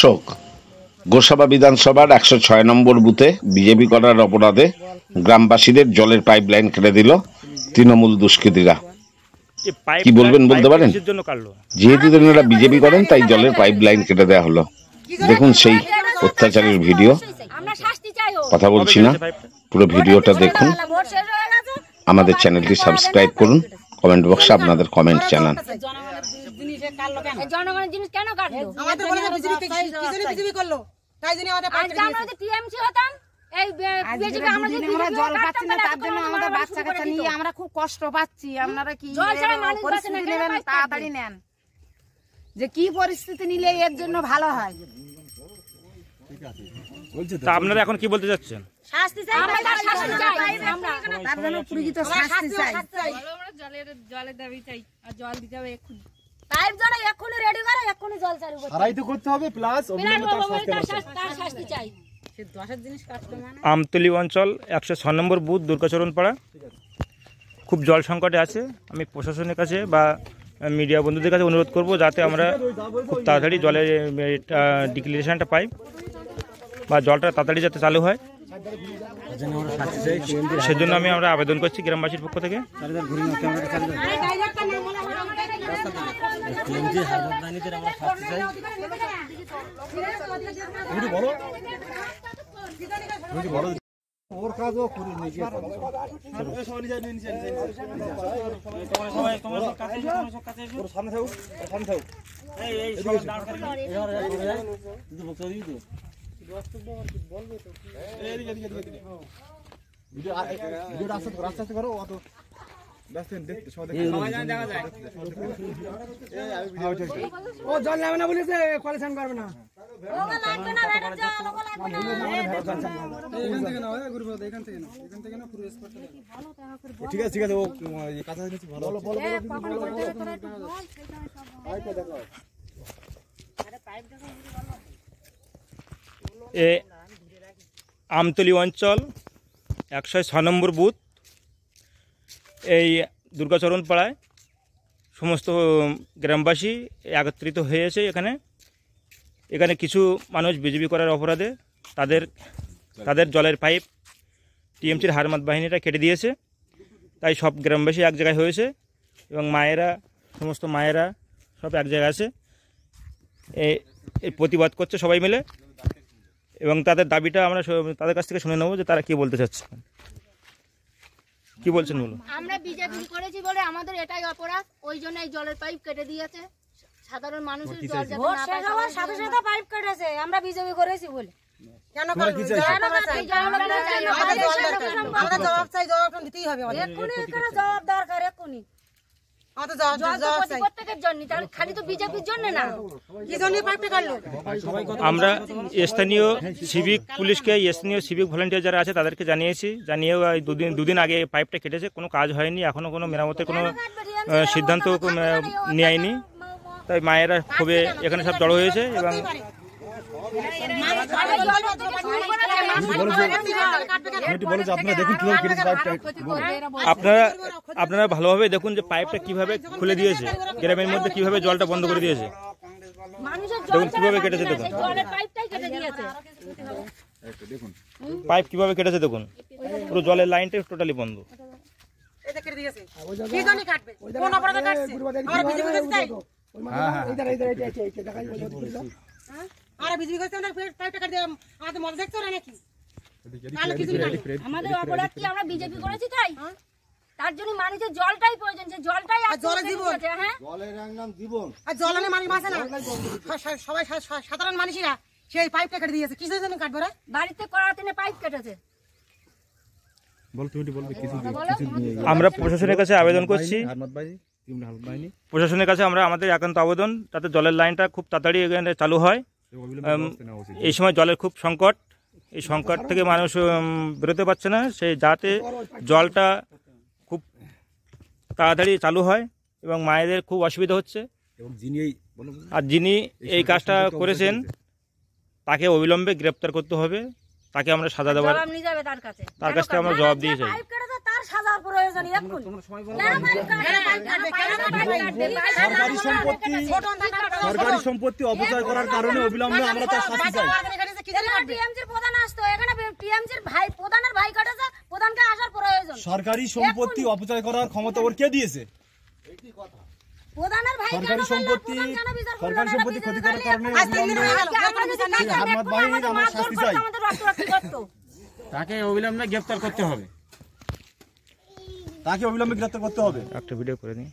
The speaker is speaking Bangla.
দর্শক, গোসাবা বিধানসভার 106 নম্বর বুথে বিজেপি করার অপরাধে গ্রামবাসীদের জলের পাইপলাইন কেটে দিল তৃণমূল দুষ্কৃতীরা। কি বলবেন বলতে পারেন? যেহেতু এরা বিজেপি করেন তাই জলের পাইপলাইন কেটে দেওয়া হলো। দেখুন সেই অত্যাচারের ভিডিও। কথা বলছি না, পুরো ভিডিওটা দেখুন। আমাদের চ্যানেলটি সাবস্ক্রাইব করুন, কমেন্ট বক্সে আপনাদের কমেন্ট জানান। জনগণের জিনিস কেন কাটলো? আমাদের বলে বিজেপি করলো, তাই জন্য আমাদের আমরা যদি টিএমসি হতাম, এই বিজেপি আমরা যদি জল পাচ্ছি না, তার জন্য আমাদের বাচ্চা কাচ্চা নিয়ে আমরা খুব কষ্ট পাচ্ছি। আপনারা কি পরিস্থিতি নেবেন তাড়াতাড়ি নেন, যে কি পরিস্থিতি নিলে এর জন্য ভালো হয়। তা আপনারা এখন কি বলতে যাচ্ছেন? শাস্তি চাই, আমরা শাস্তি চাই, আমরা তার জন্য প্রকৃত শাস্তি চাই। আমরা জলের দাবি চাই, আর জল দিতে হবে এক্ষুনি। পাইপ জল এক্ষুনি রেডি করে এক্ষুনি জল চালু করতে হবে। সারাই তো করতে হবে, প্লাস তার শাস্তি চাই। সে 10 জিনিস কাটলো মানে আমতলী অঞ্চল 106 নম্বর বুথ দুর্গাচরণ পাড়া খুব জল সংকটে আছে। আমি প্রশাসনের কাছে বা মিডিয়া বন্ধুদের কাছে অনুরোধ করব যাতে আমরা খুব তাড়াতাড়ি জলের ডিক্লারেশনটা পাই বা জলটা তাড়াতাড়ি যাতে চালু হয়, সেজন্য আমরা আবেদন করছি গ্রামবাসীর পক্ষ থেকে। ওর কাজও করে নিজে সামনে থাকুক, সামনে থাকুক। রাস্তা করো, অত ও জল নেবে না বলেছে, কোয়ালিশন করবে না। ঠিক আছে, ঠিক আছে, ও কথা ভালো আমতলী অঞ্চল 106 নম্বর বুথ, এই দুর্গাচরণ পাড়ায় সমস্ত গ্রামবাসী একত্রিত হয়েছে। এখানে কিছু মানুষ বিজেপি করার অপরাধে তাদের জলের পাইপ টিএমসির হারমাত বাহিনীরা কেটে দিয়েছে। তাই সব গ্রামবাসী এক জায়গায় হয়েছে এবং সমস্ত মায়েরা সব এক জায়গায় আছে, এই প্রতিবাদ করছে সবাই মিলে। এবং তাদের দাবিটা আমরা তাদের কাছ থেকে শুনে নেব যে তারা কি বলতে চাচ্ছে। কি বলছেন বলো? আমরা বিজেপি করেছি বলে আমাদের এটাই অপরাধ, ওই জন্য এই জলের পাইপ কেটে দিয়েছে। সাধারণ মানুষের জল যাতে না পায়, সাথে সাথে পাইপ কেটেছে। আমরা বিজেপি করেছি বলে কেন আমরা জবাব চাই, জবাব দিতেই হবে। এক্ষুনি এখানে জবাব দরকার, এক্ষুনি প্রত্যেকের জন্য, খালি তো বিজেপির জন্য না। কি জন্য পাইপটা কাটলো? আমরা স্থানীয় সিভিক পুলিশকে, স্থানীয় সিভিক ভলেন্টিয়ার যারা আছে তাদেরকে জানিয়েও দুদিন আগে পাইপটা কেটেছে, কোনো কাজ হয়নি, এখনো কোনো মেরামতের কোনো সিদ্ধান্ত নেয়নি। তাই মায়েরা খুবই এখানে সব জড়ো হয়েছে এবং আপনারা ভালোভাবে দেখুন যে পাইপটা কিভাবে খুলে দিয়েছে, গ্রামের মধ্যে কিভাবে জলটা বন্ধ করে দিয়েছে। দেখুন কিভাবে কেটেছে, দেখুন পাইপ কিভাবে কেটেছে, দেখুন পুরো জলের লাইনটা টোটালি বন্ধ। আমাদের অপরাধ কি? আমরা বিজেপি করেছি তাই, তার জন্য মানুষের জলটাই প্রয়োজন, যে জলটাই জীবন। হ্যাঁ, জলের নাম জীবন, আর জল আনে মানুষ বাঁচে না। সবাই সাধারণ মানুষেরা সেই পাইপটা কেটে দিয়েছে। কিসের জন্য কাটবে? বাড়িতে করার জন্য পাইপ কেটেছে। আমরা প্রশাসনের কাছে আবেদন করছি, প্রশাসনের কাছে আমরা আমাদের একান্ত আবেদন যাতে জলের লাইনটা খুব তাড়াতাড়ি এখানে চালু হয়। এই সময় জলের খুব সংকট, এই সংকট থেকে মানুষ বেরোতে পারছে না, সেই যাতে জলটা খুব তাড়াতাড়ি চালু হয় এবং মায়েদের খুব অসুবিধা হচ্ছে। আর যিনি এই কাজটা করেছেন তাকে অবিলম্বে গ্রেপ্তার করতে হবে, তাকে আমরা সাজা দেওয়ার, তার কাছ থেকে আমরা জবাব দিয়ে চাই। সরকারি সম্পত্তি সরকারি সম্পত্তি অপচয় করার কারণে অবিলম্বে আমরা তার শাস্তি চাই। টিএমসির প্রধান আসতো এখানে, টিএমসির ভাই প্রধানের ভাই কাটাছে, প্রধানকে আসার প্রয়োজন। সরকারি সম্পত্তি অপচয় করার ক্ষমতা ওর কে দিয়েছে? প্রধানের ভাই সরকারি সম্পত্তি ক্ষতি করার কারণে হারমাত বাহিনীর আমরা শাস্তি চাই। তাকে অবিলম্বে গ্রেফতার করতে হবে। তাকে অবিলম্বে গ্রেফতার করতে হবে। একটা ভিডিও করে দিই।